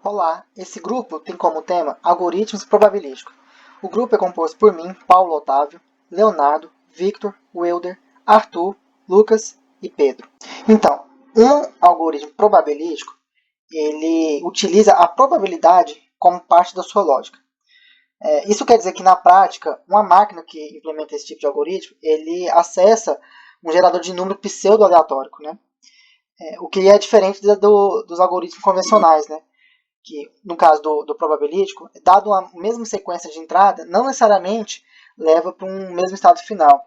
Olá, esse grupo tem como tema algoritmos probabilísticos. O grupo é composto por mim, Paulo Otávio, Leonardo, Victor, Welder, Arthur, Lucas e Pedro. Então, um algoritmo probabilístico, ele utiliza a probabilidade como parte da sua lógica. Isso quer dizer que na prática, uma máquina que implementa esse tipo de algoritmo, ele acessa um gerador de número pseudo-aleatório, né? O que é diferente dos algoritmos convencionais, né? Que no caso do probabilístico, dado uma mesma sequência de entrada, não necessariamente leva para um mesmo estado final.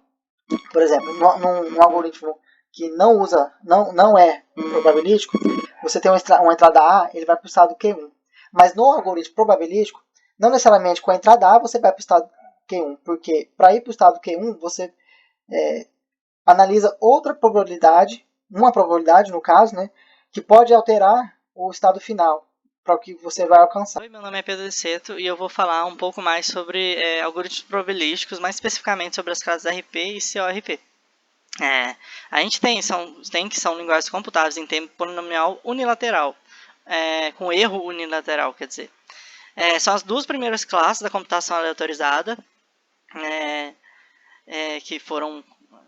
Por exemplo, num algoritmo que não é probabilístico, você tem uma entrada A, ele vai para o estado Q1. Mas no algoritmo probabilístico, não necessariamente com a entrada A você vai para o estado Q1, porque para ir para o estado Q1 você analisa outra probabilidade, uma probabilidade no caso, né, que pode alterar o estado final para o que você vai alcançar. Oi, meu nome é Pedro Seto e eu vou falar um pouco mais sobre algoritmos probabilísticos, mais especificamente sobre as classes RP e CORP. A gente tem que são linguagens computáveis em tempo polinomial unilateral, com erro unilateral, quer dizer. São as duas primeiras classes da computação aleatorizada que foram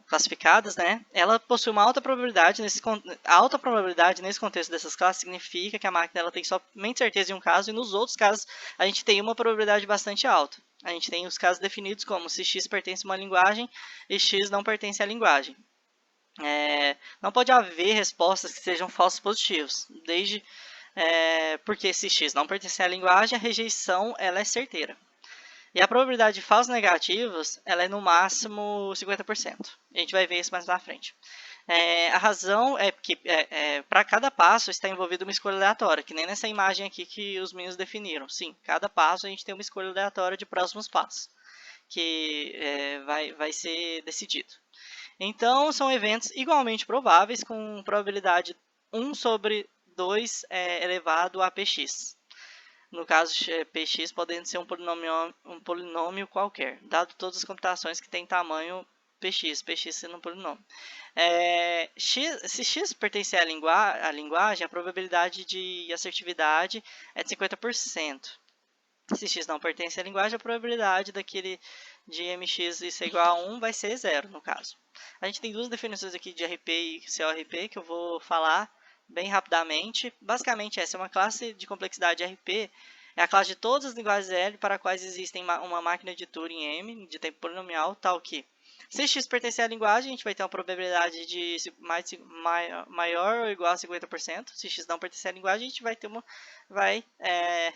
classificadas, né? Ela possui uma alta probabilidade. A alta probabilidade nesse contexto dessas classes significa que a máquina ela tem somente certeza em um caso e nos outros casos a gente tem uma probabilidade bastante alta. A gente tem os casos definidos como se x pertence a uma linguagem e x não pertence à linguagem. Não pode haver respostas que sejam falsos positivos, porque se x não pertence à linguagem, a rejeição ela é certeira. E a probabilidade de falsos negativos ela é no máximo 50%. A gente vai ver isso mais na frente. A razão é que para cada passo está envolvida uma escolha aleatória, que nem nessa imagem aqui que os meninos definiram. Sim, cada passo a gente tem uma escolha aleatória de próximos passos, que vai ser decidido. Então, são eventos igualmente prováveis, com probabilidade 1 sobre 2 elevado a px. No caso, px podendo ser um polinômio qualquer, dado todas as computações que têm tamanho px sendo um polinômio. Se x pertencer à linguagem, a probabilidade de assertividade é de 50%. Se x não pertence à linguagem, a probabilidade de mx ser igual a 1 vai ser zero, no caso. A gente tem duas definições aqui de RP e CORP que eu vou falar bem rapidamente. Basicamente, essa é uma classe de complexidade RP, é a classe de todas as linguagens L para as quais existem uma máquina de Turing M, de tempo polinomial, tal que, se x pertencer à linguagem, a gente vai ter uma probabilidade de maior ou igual a 50%. Se x não pertencer à linguagem, a gente vai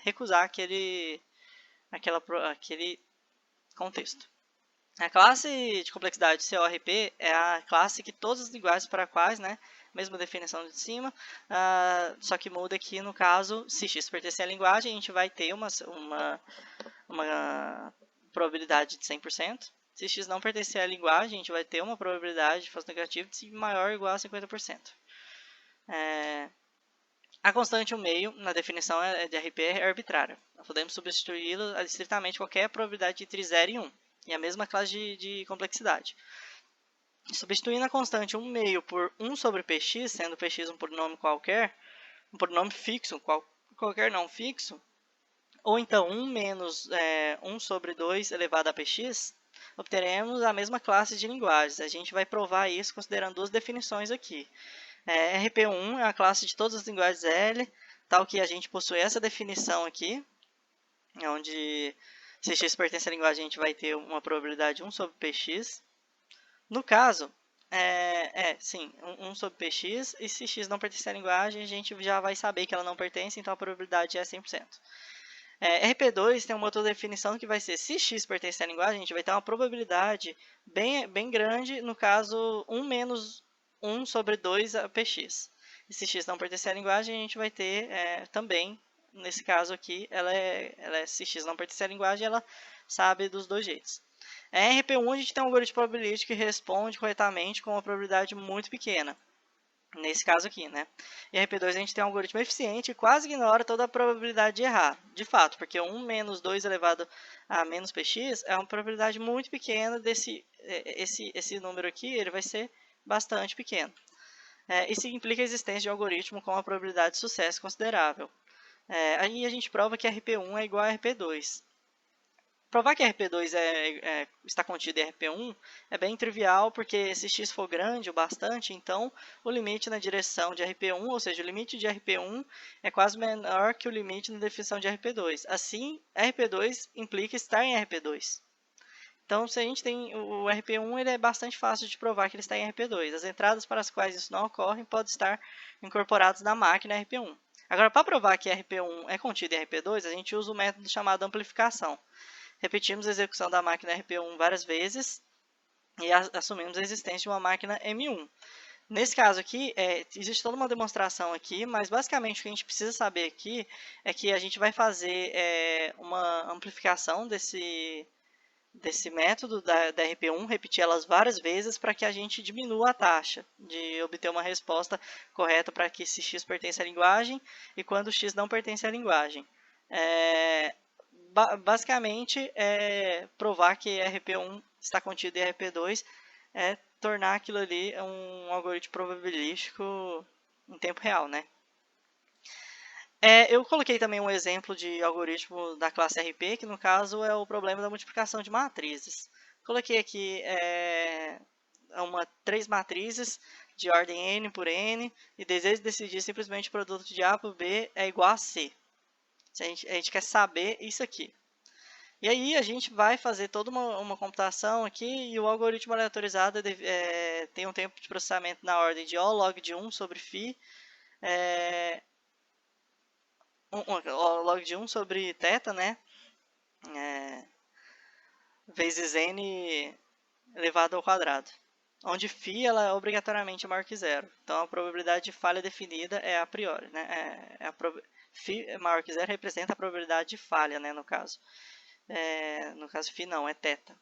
recusar aquele contexto. A classe de complexidade CORP é a classe que todas as linguagens para quais, né, mesma definição de cima, só que muda aqui no caso, se x pertencer à linguagem, a gente vai ter uma probabilidade de 100%. Se x não pertencer à linguagem, a gente vai ter uma probabilidade de falso negativo de maior ou igual a 50%. A constante 1 meio, na definição de RP, é arbitrária. Nós podemos substituí-lo a estritamente qualquer probabilidade entre 0 e 1. E a mesma classe de complexidade. Substituindo a constante 1 meio por 1 sobre px, sendo px um polinômio qualquer, um polinômio fixo, qualquer não fixo, ou então 1 menos 1 sobre 2 elevado a px, obteremos a mesma classe de linguagens. A gente vai provar isso considerando duas definições aqui. RP1 é a classe de todas as linguagens L, tal que a gente possui essa definição aqui, onde se x pertence à linguagem, a gente vai ter uma probabilidade de 1 sobre px. No caso, sim, 1 sobre px, e se x não pertence à linguagem, a gente já vai saber que ela não pertence, então a probabilidade é 100%. RP2 tem uma outra definição que vai ser, se x pertence à linguagem, a gente vai ter uma probabilidade bem grande, no caso 1 menos 1 sobre 2 a px. E se x não pertencer à linguagem, a gente vai ter também, nesse caso aqui, se x não pertencer à linguagem, ela sabe dos dois jeitos. Em RP1, a gente tem um algoritmo probabilístico que responde corretamente com uma probabilidade muito pequena. Nesse caso aqui, né? Em RP2 a gente tem um algoritmo eficiente e quase ignora toda a probabilidade de errar. De fato, porque 1 menos 2 elevado a menos px é uma probabilidade muito pequena esse número aqui, ele vai ser bastante pequeno. Isso implica a existência de um algoritmo com uma probabilidade de sucesso considerável. Aí a gente prova que RP1 é igual a RP2. Provar que RP2 está contido em RP1 é bem trivial, porque se x for grande o bastante, então o limite na direção de RP1, ou seja, o limite de RP1 é quase menor que o limite na definição de RP2. Assim, RP2 implica estar em RP2. Então, se a gente tem o RP1, ele é bastante fácil de provar que ele está em RP2. As entradas para as quais isso não ocorre podem estar incorporadas na máquina RP1. Agora, para provar que RP1 é contido em RP2, a gente usa o método chamado amplificação. Repetimos a execução da máquina RP1 várias vezes e assumimos a existência de uma máquina M1. Nesse caso aqui, existe toda uma demonstração aqui, mas basicamente o que a gente precisa saber aqui é que a gente vai fazer uma amplificação desse método da RP1, repetir elas várias vezes para que a gente diminua a taxa de obter uma resposta correta para que se x pertence à linguagem e quando x não pertence à linguagem. Basicamente, provar que RP1 está contido em RP2 é tornar aquilo ali um algoritmo probabilístico em tempo real, né? Eu coloquei também um exemplo de algoritmo da classe RP, que no caso é o problema da multiplicação de matrizes. Coloquei aqui 3 matrizes de ordem n por n e desejo decidir simplesmente o produto de A por B é igual a C. A gente quer saber isso aqui. E aí a gente vai fazer toda uma computação aqui e o algoritmo aleatorizado tem um tempo de processamento na ordem de O log de 1 sobre φ, log de 1 sobre θ, né? Vezes n elevado ao quadrado. Onde φ ela é obrigatoriamente maior que zero. Então a probabilidade de falha definida é a priori, né? Φ maior que zero representa a probabilidade de falha, né, no caso. No caso, φ não, é θ.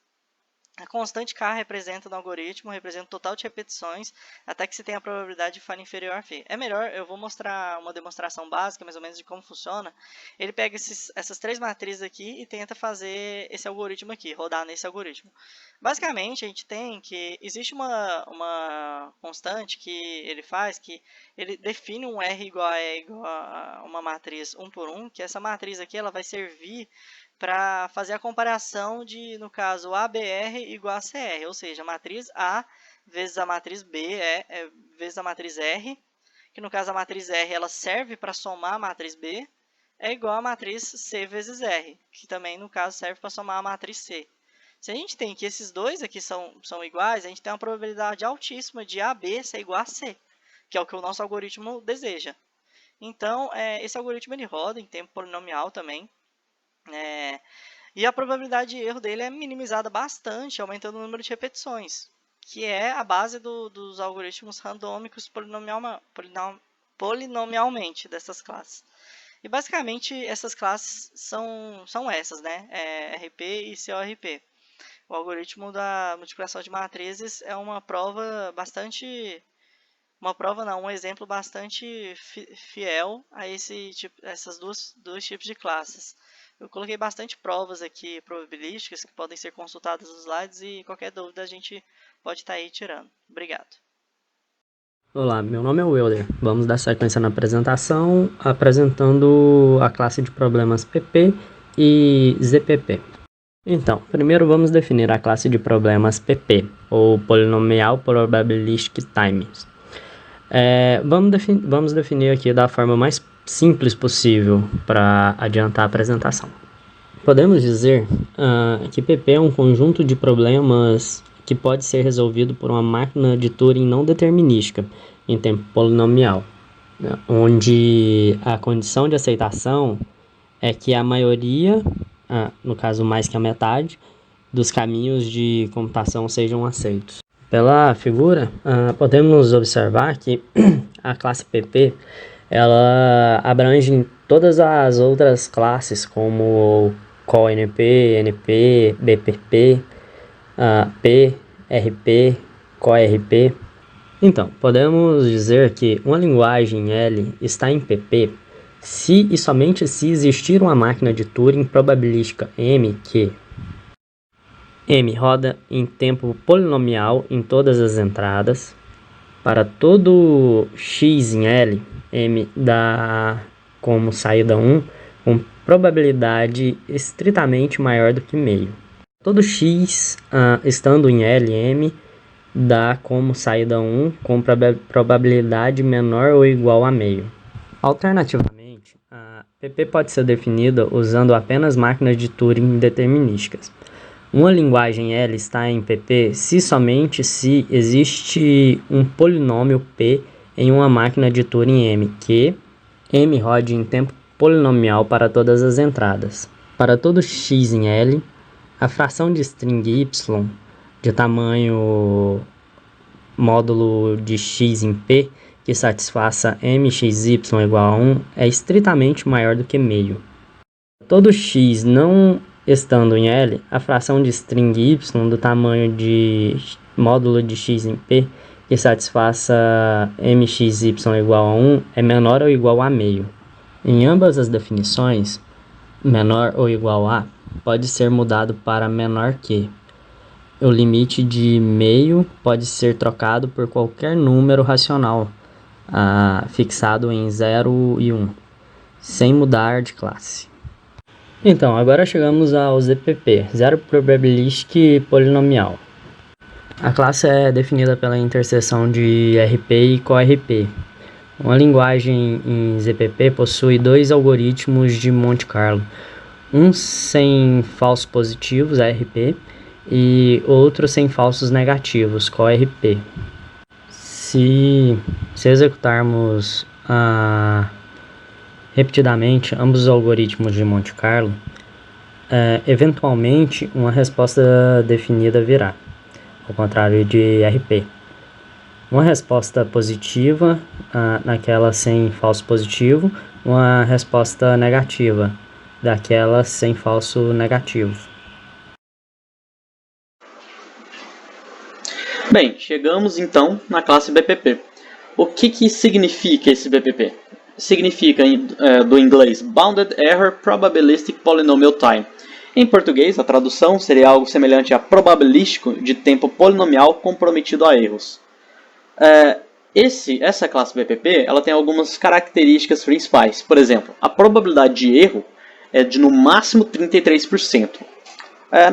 A constante K representa no algoritmo, representa o total de repetições até que se tenha a probabilidade de falha inferior a φ. É melhor, eu vou mostrar uma demonstração básica, mais ou menos, de como funciona. Ele pega essas 3 matrizes aqui e tenta fazer esse algoritmo aqui, rodar nesse algoritmo. Basicamente, a gente tem que existe uma constante que ele faz, que ele define um R igual a uma matriz 1 por 1, que essa matriz aqui ela vai servir para fazer a comparação de, no caso, ABR igual a CR, ou seja, a matriz A vezes a matriz B vezes a matriz R, que no caso a matriz R ela serve para somar a matriz B, é igual a matriz C vezes R, que também no caso serve para somar a matriz C. Se a gente tem que esses dois aqui são iguais, a gente tem uma probabilidade altíssima de AB ser igual a C, que é o que o nosso algoritmo deseja. Então, esse algoritmo ele roda em tempo polinomial também. E a probabilidade de erro dele é minimizada bastante, aumentando o número de repetições, que é a base dos algoritmos randômicos polinomialmente dessas classes. E basicamente essas classes são essas, né? RP e CORP. O algoritmo da multiplicação de matrizes é uma prova bastante... um exemplo bastante fiel a essas dois tipos de classes. Eu coloquei bastante provas aqui probabilísticas que podem ser consultadas nos slides e qualquer dúvida a gente pode estar aí tirando. Obrigado. Olá, meu nome é Wilder. Vamos dar sequência na apresentação, apresentando a classe de problemas PP e ZPP. Então, primeiro vamos definir a classe de problemas PP, ou Polynomial Probabilistic Times. Vamos definir aqui da forma mais simples possível para adiantar a apresentação. Podemos dizer que PP é um conjunto de problemas que pode ser resolvido por uma máquina de Turing não determinística em tempo polinomial, né, onde a condição de aceitação é que a maioria, no caso mais que a metade, dos caminhos de computação sejam aceitos. Pela figura, podemos observar que a classe PP ela abrange todas as outras classes, como CoNP, NP, BPP, P, RP, CoRP. Então, podemos dizer que uma linguagem L está em PP se e somente se existir uma máquina de Turing probabilística M que M roda em tempo polinomial em todas as entradas. Para todo x em L, M dá como saída 1 com probabilidade estritamente maior do que meio. Todo x estando em LM dá como saída 1 com probabilidade menor ou igual a meio. Alternativamente, a PP pode ser definida usando apenas máquinas de Turing determinísticas. Uma linguagem L está em PP somente se existe um polinômio P em uma máquina de Turing M, que M rode em tempo polinomial para todas as entradas. Para todo x em L, a fração de string y de tamanho módulo de x em P que satisfaça mxy igual a 1 é estritamente maior do que meio. Todo x não estando em L, a fração de string y do tamanho de módulo de x em P que satisfaça mxy igual a 1 é menor ou igual a meio. Em ambas as definições, menor ou igual a pode ser mudado para menor que. O limite de meio pode ser trocado por qualquer número racional, fixado em 0 e 1, sem mudar de classe. Então, agora chegamos ao ZPP, Zero Probabilistic Polynomial. A classe é definida pela interseção de RP e coRP. Uma linguagem em ZPP possui dois algoritmos de Monte Carlo, um sem falsos positivos, RP, e outro sem falsos negativos, coRP. Se executarmos repetidamente ambos os algoritmos de Monte Carlo, eventualmente uma resposta definida virá, ao contrário de RP. Uma resposta positiva naquela sem falso positivo, uma resposta negativa daquela sem falso negativo. Bem, chegamos então na classe BPP. O que significa esse BPP? Significa, do inglês, Bounded Error Probabilistic Polynomial Time. Em português, a tradução seria algo semelhante a probabilístico de tempo polinomial comprometido a erros. Essa classe BPP ela tem algumas características principais. Por exemplo, a probabilidade de erro é de no máximo 33%.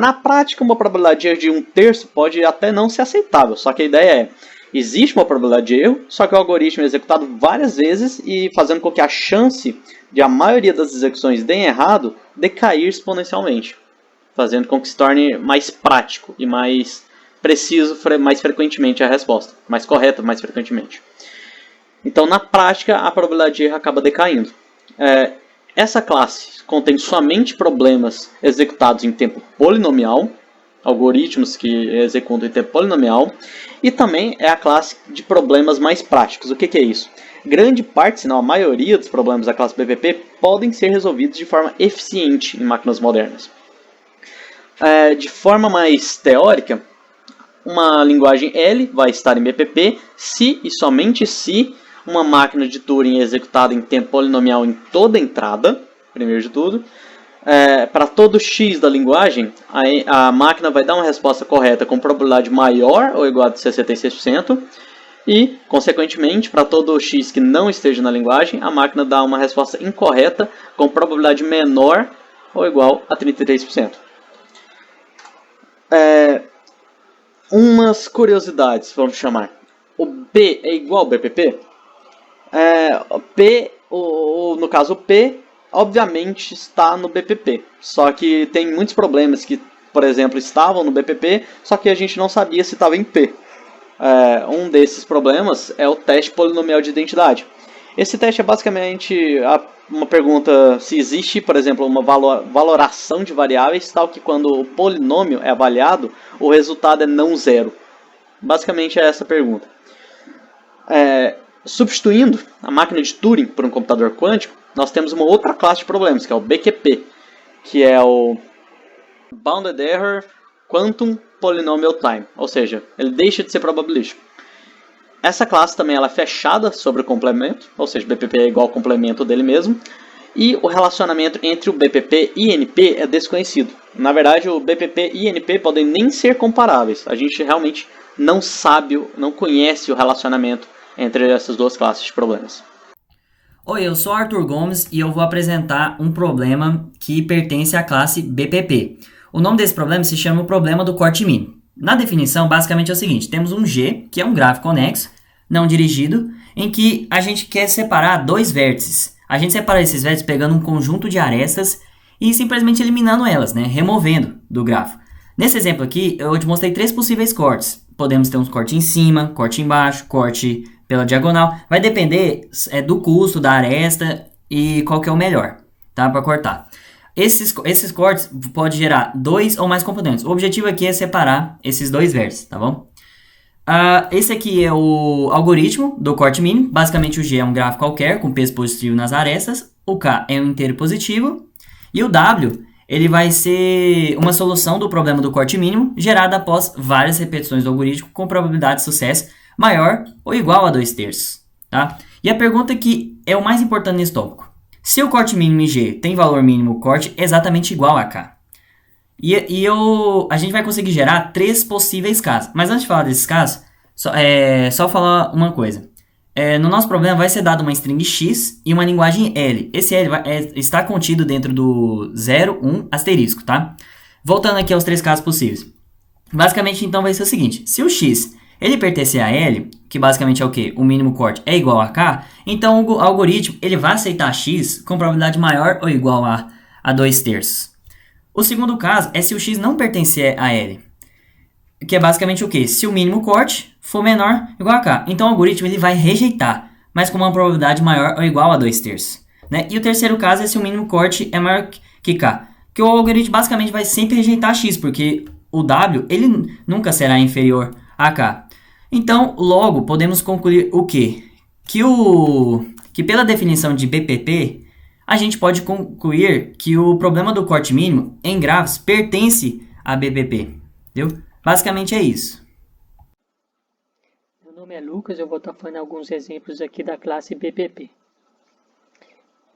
Na prática, uma probabilidade de erro de 1/3 pode até não ser aceitável, só que a ideia é, existe uma probabilidade de erro, só que o algoritmo é executado várias vezes e fazendo com que a chance de a maioria das execuções deem errado decair exponencialmente, fazendo com que se torne mais prático e mais preciso mais frequentemente a resposta, mais correta mais frequentemente. Então, na prática, a probabilidade de erro acaba decaindo. Essa classe contém somente problemas executados em tempo polinomial, algoritmos que executam em tempo polinomial, e também é a classe de problemas mais práticos. O que é isso? Grande parte, se não a maioria dos problemas da classe BPP podem ser resolvidos de forma eficiente em máquinas modernas. De forma mais teórica, uma linguagem L vai estar em BPP se e somente se uma máquina de Turing executada em tempo polinomial em toda entrada, primeiro de tudo. Para todo x da linguagem, a máquina vai dar uma resposta correta com probabilidade maior ou igual a 66%. E, consequentemente, para todo x que não esteja na linguagem, a máquina dá uma resposta incorreta com probabilidade menor ou igual a 33%. Umas curiosidades, vamos chamar. O P é igual ao BPP? No caso, o P, obviamente, está no BPP. Só que tem muitos problemas que, por exemplo, estavam no BPP, só que a gente não sabia se estava em P. Um desses problemas é o teste polinomial de identidade. Esse teste é basicamente uma pergunta se existe, por exemplo, uma valoração de variáveis, tal que quando o polinômio é avaliado, o resultado é não zero. Basicamente é essa a pergunta. Substituindo a máquina de Turing por um computador quântico, nós temos uma outra classe de problemas, que é o BQP, que é o Bounded Error Quantum Polynomial Time, ou seja, ele deixa de ser probabilístico. Essa classe também ela é fechada sobre o complemento, ou seja, o BPP é igual ao complemento dele mesmo, e o relacionamento entre o BPP e NP é desconhecido. Na verdade, o BPP e NP podem nem ser comparáveis, a gente realmente não sabe, não conhece o relacionamento entre essas duas classes de problemas. Oi, eu sou Arthur Gomes e eu vou apresentar um problema que pertence à classe BPP. O nome desse problema se chama o problema do corte mínimo. Na definição, basicamente é o seguinte, temos um G, que é um gráfico conexo, não dirigido, em que a gente quer separar dois vértices. A gente separa esses vértices pegando um conjunto de arestas e simplesmente eliminando elas, né? Removendo do grafo. Nesse exemplo aqui, eu te mostrei 3 possíveis cortes. Podemos ter um corte em cima, corte embaixo, corte pela diagonal. Vai depender do custo da aresta e qual que é o melhor, tá? Para cortar. Esses cortes podem gerar 2 ou mais componentes. O objetivo aqui é separar esses dois vértices, tá bom? Esse aqui é o algoritmo do corte mínimo. Basicamente o G é um gráfico qualquer com peso positivo nas arestas. O K é um inteiro positivo. E o W, ele vai ser uma solução do problema do corte mínimo gerada após várias repetições do algoritmo com probabilidade de sucesso maior ou igual a 2/3. Tá? E a pergunta que é o mais importante nesse tópico. Se o corte mínimo em G tem valor mínimo corte exatamente igual a K. A gente vai conseguir gerar 3 possíveis casos. Mas antes de falar desses casos, só falar uma coisa. No nosso problema vai ser dado uma string X e uma linguagem L. Esse L está contido dentro do 0, 1, asterisco, tá? Voltando aqui aos 3 casos possíveis. Basicamente, então, vai ser o seguinte. Se o X ele pertencer a L, que basicamente é o quê? O mínimo corte é igual a K, então o algoritmo ele vai aceitar X com probabilidade maior ou igual a 2/3. O segundo caso é se o X não pertencer a L, que é basicamente o quê? Se o mínimo corte for menor igual a K. Então o algoritmo ele vai rejeitar, mas com uma probabilidade maior ou igual a 2/3. Né? E o terceiro caso é se o mínimo corte é maior que K, que o algoritmo basicamente vai sempre rejeitar X, porque o W ele nunca será inferior a K. Então, logo, podemos concluir o quê? Que pela definição de BPP, a gente pode concluir que o problema do corte mínimo em grafos pertence a BPP. Entendeu? Basicamente é isso. Meu nome é Lucas, eu vou estar falando alguns exemplos aqui da classe BPP.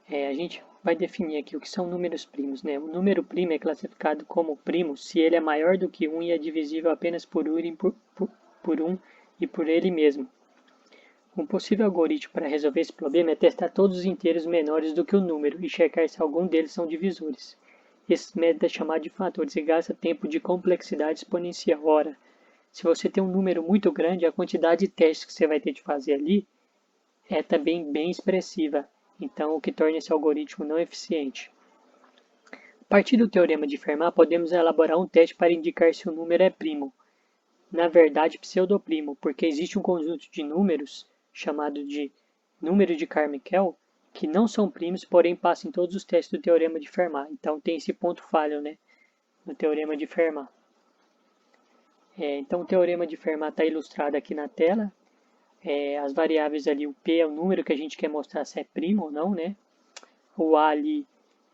A gente vai definir aqui o que são números primos, né? O número primo é classificado como primo se ele é maior do que 1 e é divisível apenas por 1 e por ele mesmo. Um possível algoritmo para resolver esse problema é testar todos os inteiros menores do que o número e checar se algum deles são divisores. Esse método é chamado de fatores e gasta tempo de complexidade exponencial. Ora, se você tem um número muito grande, a quantidade de testes que você vai ter de fazer ali é também bem expressiva, então o que torna esse algoritmo não eficiente. A partir do teorema de Fermat, podemos elaborar um teste para indicar se o número é primo. Na verdade, pseudoprimo, porque existe um conjunto de números, chamado de número de Carmichael, que não são primos, porém passam em todos os testes do teorema de Fermat. Então tem esse ponto falho, né, no teorema de Fermat. Então o teorema de Fermat está ilustrado aqui na tela. As variáveis ali, o P é o número que a gente quer mostrar se é primo ou não, né? O A ali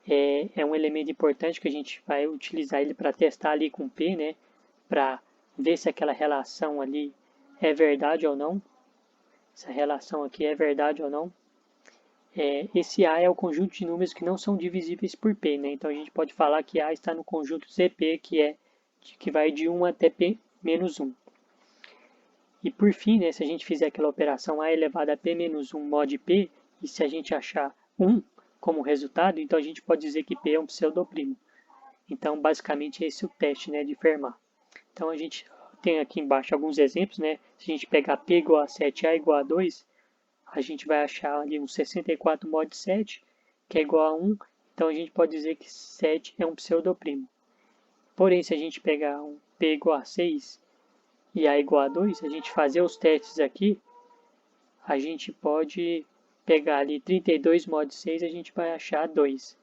é um elemento importante que a gente vai utilizar ele para testar ali com P, né? Para ver se aquela relação ali é verdade ou não. Essa relação aqui é verdade ou não. Esse A é o conjunto de números que não são divisíveis por P, né? Então a gente pode falar que A está no conjunto ZP, que vai de 1 até P menos 1. E por fim, né, se a gente fizer aquela operação A elevado a P menos 1 mod P, e se a gente achar 1 como resultado, então a gente pode dizer que P é um pseudoprimo. Então basicamente esse é o teste, né, de Fermat. Então a gente tem aqui embaixo alguns exemplos, né? Se a gente pegar P igual a 7, A igual a 2, a gente vai achar ali um 64 mod 7, que é igual a 1. Então a gente pode dizer que 7 é um pseudoprimo. Porém, se a gente pegar um P igual a 6 e A igual a 2, a gente fazer os testes aqui, a gente pode pegar ali 32 mod 6, a gente vai achar 2.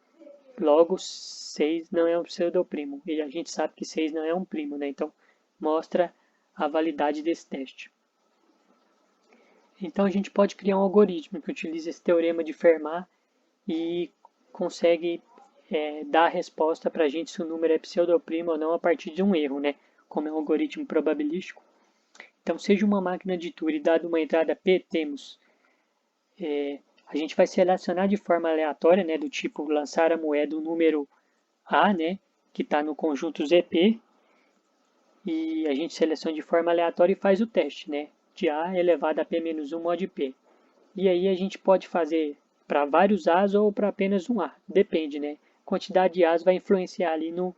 Logo, 6 não é um pseudoprimo. E a gente sabe que 6 não é um primo, né? Então, mostra a validade desse teste. Então, a gente pode criar um algoritmo que utiliza esse teorema de Fermat e consegue dar a resposta para a gente se o número é pseudoprimo ou não a partir de um erro, né? Como é um algoritmo probabilístico. Então, seja uma máquina de Turing, dado uma entrada P, temos... a gente vai selecionar de forma aleatória, né? Do tipo lançar a moeda o número A, né? Que está no conjunto ZP. E a gente seleciona de forma aleatória e faz o teste, né? De A elevado a P menos 1 mod P. E aí a gente pode fazer para vários A's ou para apenas um A. Depende, né? A quantidade de A's vai influenciar ali no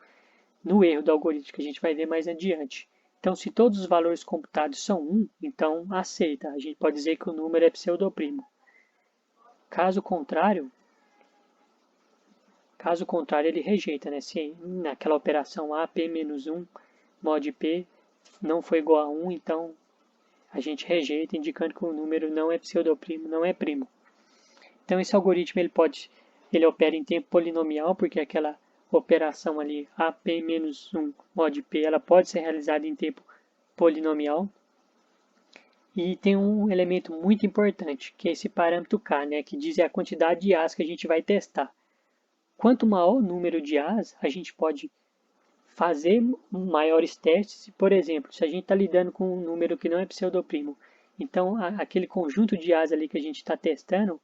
erro do algoritmo, que a gente vai ver mais adiante. Então, se todos os valores computados são 1, então aceita. A gente pode dizer que o número é pseudoprimo. Caso contrário, ele rejeita, né? Se naquela operação A, P-1, mod P, não foi igual a 1, então a gente rejeita, indicando que o número não é pseudoprimo, não é primo. Então esse algoritmo ele opera em tempo polinomial, porque aquela operação ali, AP-1 mod P, ela pode ser realizada em tempo polinomial. E tem um elemento muito importante, que é esse parâmetro K, né, que diz a quantidade de A's que a gente vai testar. Quanto maior o número de A's, a gente pode fazer maiores testes. Por exemplo, se a gente está lidando com um número que não é pseudoprimo, então aquele conjunto de A's ali que a gente está testando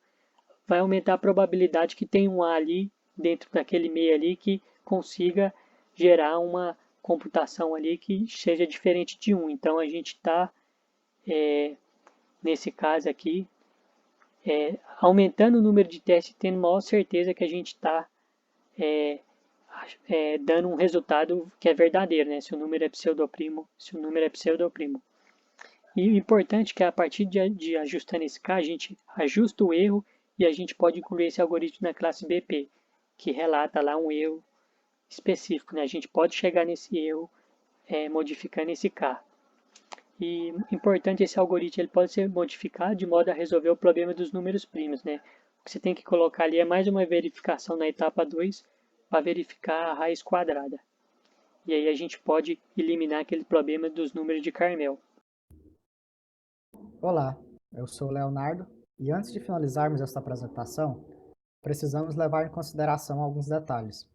vai aumentar a probabilidade que tem um A ali dentro daquele meio ali que consiga gerar uma computação ali que seja diferente de 1. Então a gente está, nesse caso aqui, aumentando o número de testes, tendo maior certeza que a gente está dando um resultado que é verdadeiro, né? Se o número é pseudoprimo, E o importante é que a partir de ajustando esse K, a gente ajusta o erro e a gente pode incluir esse algoritmo na classe BP, que relata lá um erro específico, né? A gente pode chegar nesse erro modificando esse K. E importante, esse algoritmo ele pode ser modificado de modo a resolver o problema dos números primos, né? O que você tem que colocar ali é mais uma verificação na etapa 2 para verificar a raiz quadrada. E aí a gente pode eliminar aquele problema dos números de Carmel. Olá, eu sou o Leonardo e antes de finalizarmos esta apresentação, precisamos levar em consideração alguns detalhes.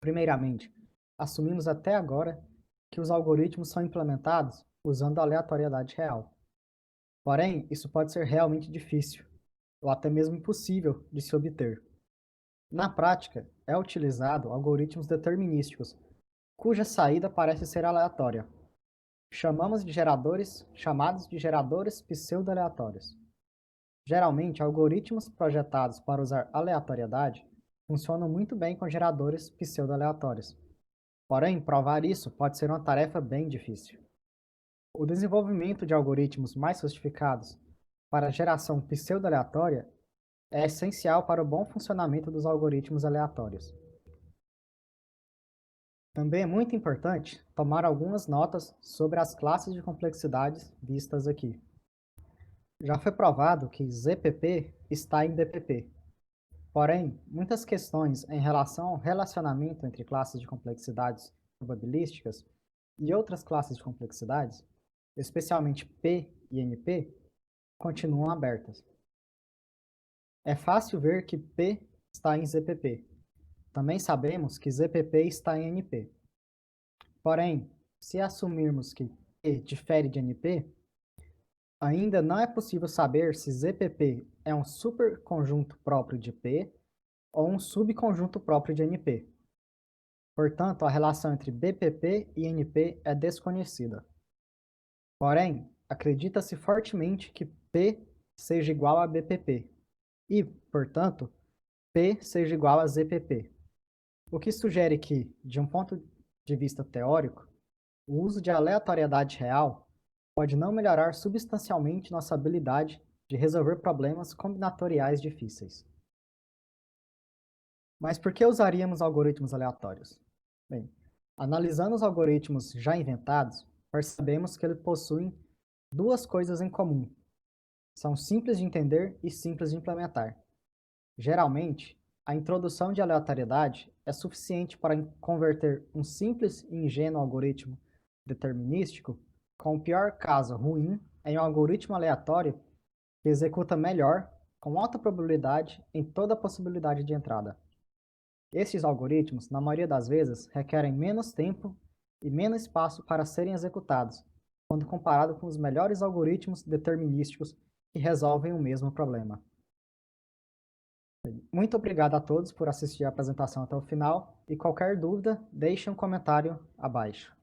Primeiramente, assumimos até agora que os algoritmos são implementados usando a aleatoriedade real. Porém, isso pode ser realmente difícil, ou até mesmo impossível de se obter. Na prática, é utilizado algoritmos determinísticos, cuja saída parece ser aleatória. Chamados de geradores pseudo-aleatórios. Geralmente, algoritmos projetados para usar aleatoriedade funcionam muito bem com geradores pseudo-aleatórios. Porém, provar isso pode ser uma tarefa bem difícil. O desenvolvimento de algoritmos mais sofisticados para a geração pseudo-aleatória é essencial para o bom funcionamento dos algoritmos aleatórios. Também é muito importante tomar algumas notas sobre as classes de complexidades vistas aqui. Já foi provado que ZPP está em BPP. Porém, muitas questões em relação ao relacionamento entre classes de complexidades probabilísticas e outras classes de complexidades, especialmente P e NP, continuam abertas. É fácil ver que P está em ZPP. Também sabemos que ZPP está em NP. Porém, se assumirmos que P difere de NP, ainda não é possível saber se ZPP é um superconjunto próprio de P ou um subconjunto próprio de NP. Portanto, a relação entre BPP e NP é desconhecida. Porém, acredita-se fortemente que P seja igual a BPP e, portanto, P seja igual a ZPP. O que sugere que, de um ponto de vista teórico, o uso de aleatoriedade real pode não melhorar substancialmente nossa habilidade de resolver problemas combinatoriais difíceis. Mas por que usaríamos algoritmos aleatórios? Bem, analisando os algoritmos já inventados, percebemos que eles possuem duas coisas em comum. São simples de entender e simples de implementar. Geralmente, a introdução de aleatoriedade é suficiente para converter um simples e ingênuo algoritmo determinístico, com o pior caso ruim, em um algoritmo aleatório que executa melhor, com alta probabilidade, em toda a possibilidade de entrada. Estes algoritmos, na maioria das vezes, requerem menos tempo e menos espaço para serem executados, quando comparado com os melhores algoritmos determinísticos que resolvem o mesmo problema. Muito obrigado a todos por assistir a apresentação até o final e qualquer dúvida, deixe um comentário abaixo.